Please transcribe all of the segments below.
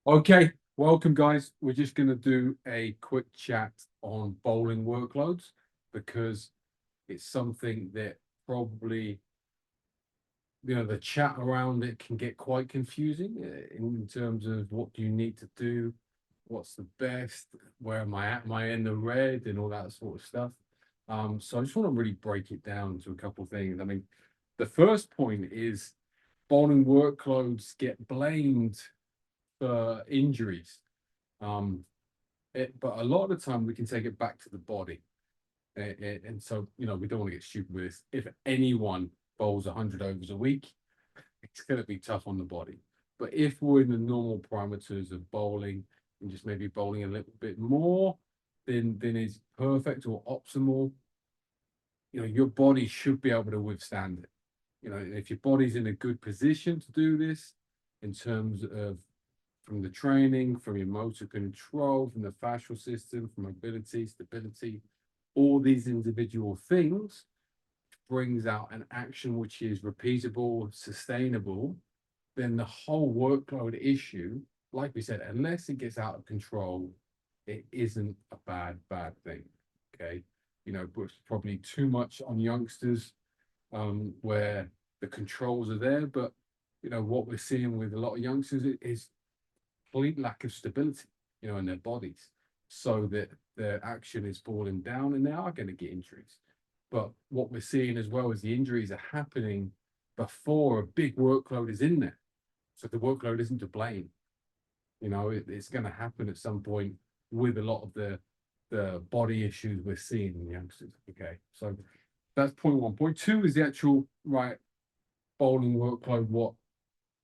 Okay, welcome guys. We're just going to do a quick chat on bowling workloads because it's something that probably, the chat around it can get quite confusing in terms of what do you need to do, what's the best, where am I at, am I in the red and all that sort of stuff. So I just want to really break it down into a couple of things. I mean, the first point is bowling workloads get blamed for injuries. Um, but a lot of the time we can take it back to the body. And so, we don't want to get stupid with this. If anyone bowls 100 overs a week, it's going to be tough on the body. But if we're in the normal parameters of bowling and just maybe bowling a little bit more, then it's perfect or optimal. Your body should be able to withstand it. If your body's in a good position to do this in terms of from the training, from your motor control, from the fascial system, from mobility, stability, all these individual things brings out an action which is repeatable, sustainable, then the whole workload issue, like we said, unless it gets out of control, it isn't a bad thing. Okay. But it's probably too much on youngsters where the controls are there. But, what we're seeing with a lot of youngsters is complete lack of stability, in their bodies, so that their action is falling down and they are going to get injuries. But what we're seeing as well is the injuries are happening before a big workload is in there. So the workload isn't to blame. It's going to happen at some point with a lot of the body issues we're seeing in youngsters. Okay, so that's point one. Point two is the actual right bowling workload.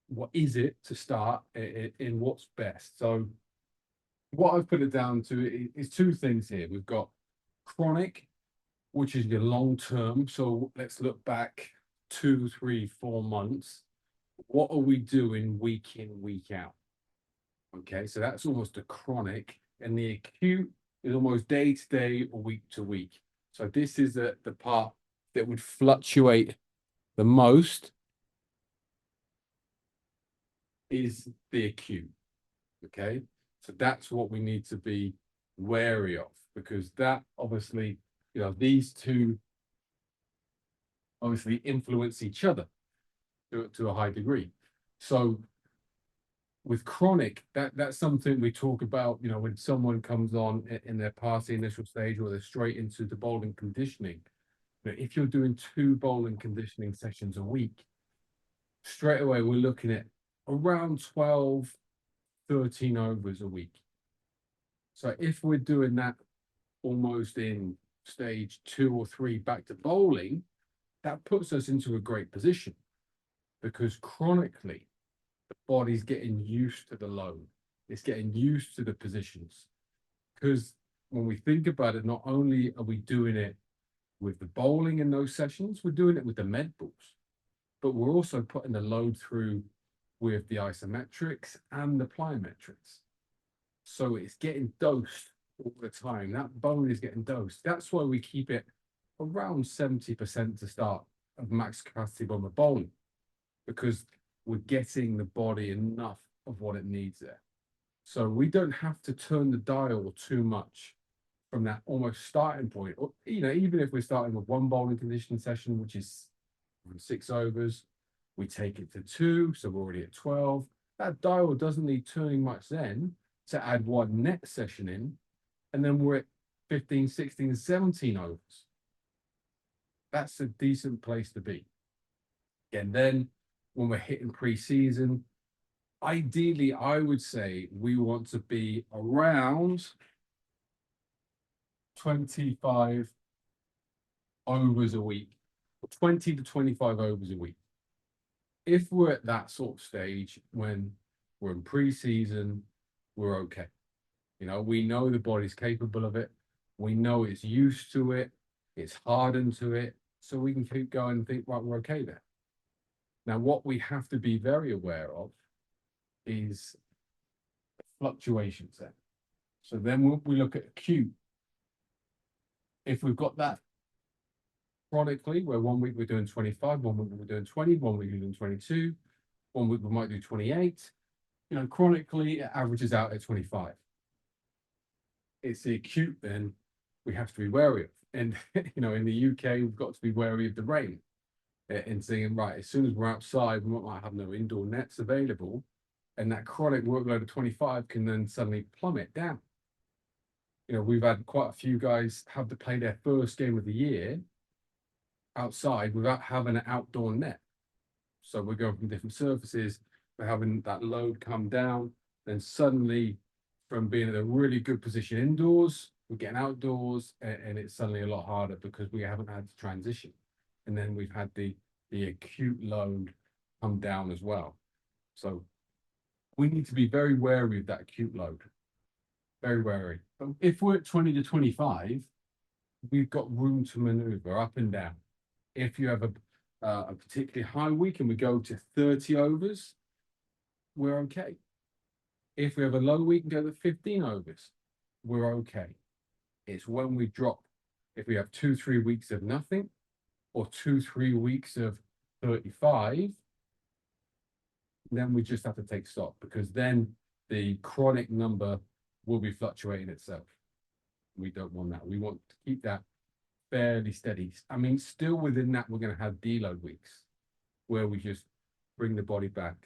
What is it to start in what's best? So what I've put it down to is two things here. We've got chronic, which is your long term. So let's look back 2, 3, 4 months. What are we doing week in, week out? Okay, so that's almost a chronic, and the acute is almost day to day or week to week. So this is the part that would fluctuate the most is the acute. Okay, so that's what we need to be wary of, because that obviously, these two obviously influence each other to a high degree. So with chronic, that's something we talk about, when someone comes on in their past the initial stage or they're straight into the bowling conditioning. If you're doing 2 bowling conditioning sessions a week, straight away we're looking at around 12, 13 overs a week. So if we're doing that almost in stage 2 or 3 back to bowling, that puts us into a great position, because chronically the body's getting used to the load. It's getting used to the positions. Because when we think about it, not only are we doing it with the bowling in those sessions, we're doing it with the med balls, but we're also putting the load through with the isometrics and the plyometrics. So it's getting dosed all the time. That bone is getting dosed. That's why we keep it around 70% to start of max capacity on the bowling, because we're getting the body enough of what it needs there. So we don't have to turn the dial too much from that almost starting point. Or, even if we're starting with 1 bowling conditioning session, which is 6 overs, we take it to 2, so we're already at 12. That dial doesn't need turning much then to add 1 net session in, and then we're at 15, 16, 17 overs. That's a decent place to be. And then when we're hitting pre-season, ideally, I would say we want to be around 25 overs a week, 20 to 25 overs a week. If we're at that sort of stage when we're in pre-season, we're okay. We know the body's capable of it. We know it's used to it. It's hardened to it. So we can keep going and think, right, we're okay there. Now, what we have to be very aware of is fluctuations there. So then we look at acute. If we've got that chronically, where 1 week we're doing 25, 1 week we're doing 20, 1 week we're doing 22, 1 week we might do 28, chronically it averages out at 25. It's the acute then we have to be wary of. And in the UK, we've got to be wary of the rain and saying, right, as soon as we're outside, we might have no indoor nets available. And that chronic workload of 25 can then suddenly plummet down. We've had quite a few guys have to play their first game of the year outside without having an outdoor net. So we're going from different surfaces, we're having that load come down, then suddenly from being in a really good position indoors, we're getting outdoors, and it's suddenly a lot harder because we haven't had to transition. And then we've had the acute load come down as well. So we need to be very wary of that acute load. Very wary. But if we're at 20 to 25, we've got room to maneuver up and down. If you have a particularly high week and we go to 30 overs, we're okay. If we have a low week and go to 15 overs, we're okay. It's when we drop, if we have 2-3 weeks of nothing or 2-3 weeks of 35, then we just have to take stock, because then the chronic number will be fluctuating itself. We don't want that. We want to keep that fairly steady. I mean, still within that, we're going to have deload weeks where we just bring the body back,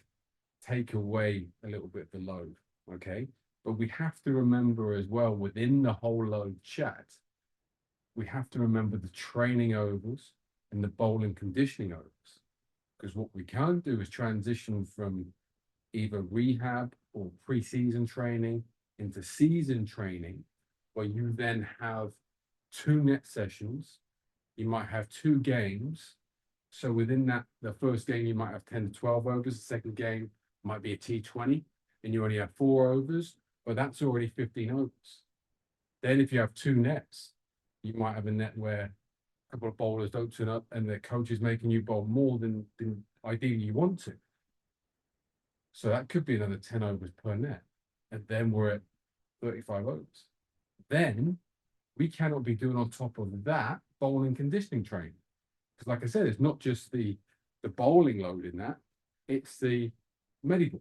take away a little bit of the load, okay? But we have to remember as well, within the whole load chat, we have to remember the training overs and the bowling conditioning overs. Because what we can't do is transition from either rehab or pre-season training into season training, where you then have 2 net sessions, you might have 2 games. So within that, the first game, you might have 10 to 12 overs. The second game might be a T20, and you only have 4 overs, but that's already 15 overs. Then if you have 2 nets, you might have a net where a couple of bowlers don't turn up and the coach is making you bowl more than ideally you want to. So that could be another 10 overs per net. And then we're at 35 overs. Then we cannot be doing on top of that bowling conditioning training. Because like I said, it's not just the bowling load in that, it's the medical,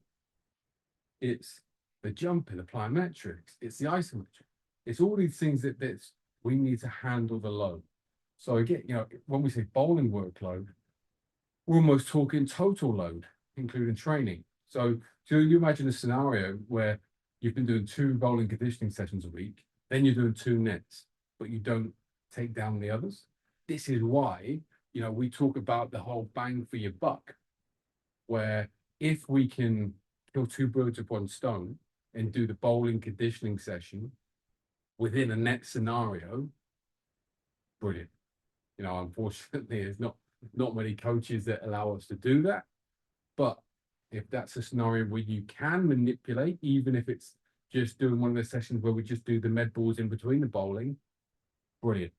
it's the jumping, the plyometrics, it's the isometric. It's all these things that we need to handle the load. So again, when we say bowling workload, we're almost talking total load, including training. So you imagine a scenario where you've been doing 2 bowling conditioning sessions a week, then you're doing 2 nets, but you don't take down the others. This is why, we talk about the whole bang for your buck, where if we can kill 2 birds with 1 stone and do the bowling conditioning session within a net scenario, brilliant. Unfortunately, there's not many coaches that allow us to do that. But if that's a scenario where you can manipulate, even if it's just doing one of the sessions where we just do the med balls in between the bowling, brilliant.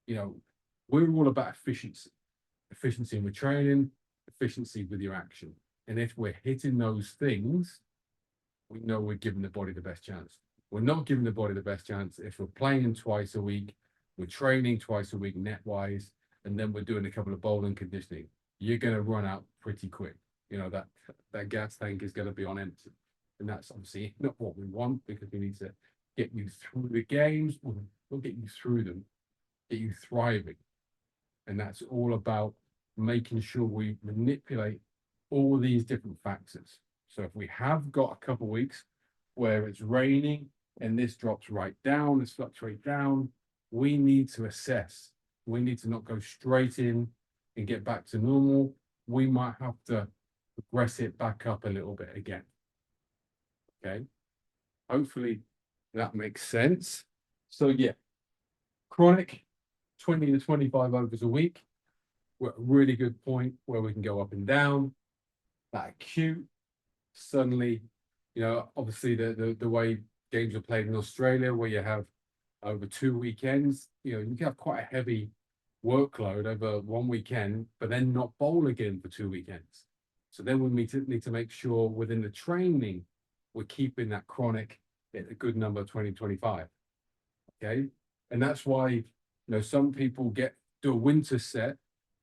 We're all about efficiency in the training, efficiency with your action. And if we're hitting those things, we know we're giving the body the best chance. We're not giving the body the best chance if we're playing twice a week, we're training twice a week net wise, and then we're doing a couple of bowling conditioning. You're going to run out pretty quick. That gas tank is going to be on empty. And that's obviously not what we want, because we need to get you through the games. We'll get you through them, get you thriving. And that's all about making sure we manipulate all these different factors. So if we have got a couple of weeks where it's raining and this drops right down, this fluctuates down, we need to assess. We need to not go straight in and get back to normal. We might have to progress it back up a little bit again. Okay. Hopefully that makes sense. So yeah, chronic 20 to 25 overs a week. We're at a really good point where we can go up and down. That acute, suddenly, obviously the way games are played in Australia, where you have over 2 weekends, you can have quite a heavy workload over 1 weekend, but then not bowl again for 2 weekends. So then we need to make sure within the training, we're keeping that chronic at a good number, 20-25. Okay. And that's why, some people do a winter set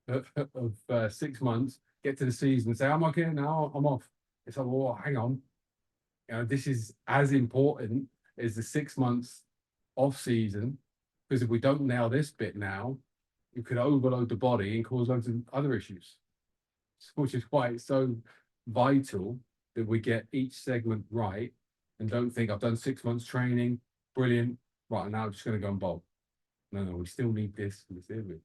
of 6 months, get to the season and say, I'm okay now, I'm off. It's like, well, hang on. this is as important as the 6 months off season, because if we don't nail this bit now, you could overload the body and cause loads of other issues, which is why it's so vital that we get each segment right and don't think I've done 6 months training, brilliant, right now I'm just going to go and bowl. No, we still need this.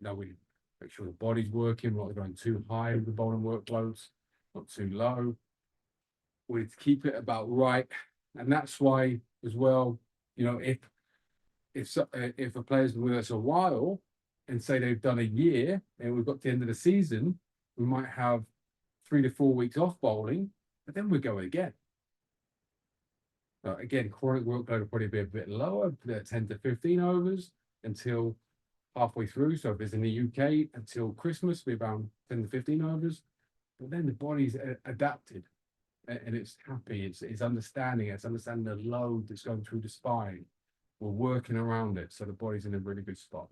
No, we make sure the body's working, we're not going too high with the bowling workloads, not too low. We need to keep it about right. And that's why as well, if a player's been with us a while and say they've done a year and we've got to the end of the season, we might have 3 to 4 weeks off bowling, but then we're going again. Again, chronic workload will probably be a bit lower, 10 to 15 overs until halfway through. So if it's in the UK until Christmas, be around 10 to 15 overs. But then the body's adapted and it's happy, it's understanding the load that's going through the spine. We're working around it, so the body's in a really good spot.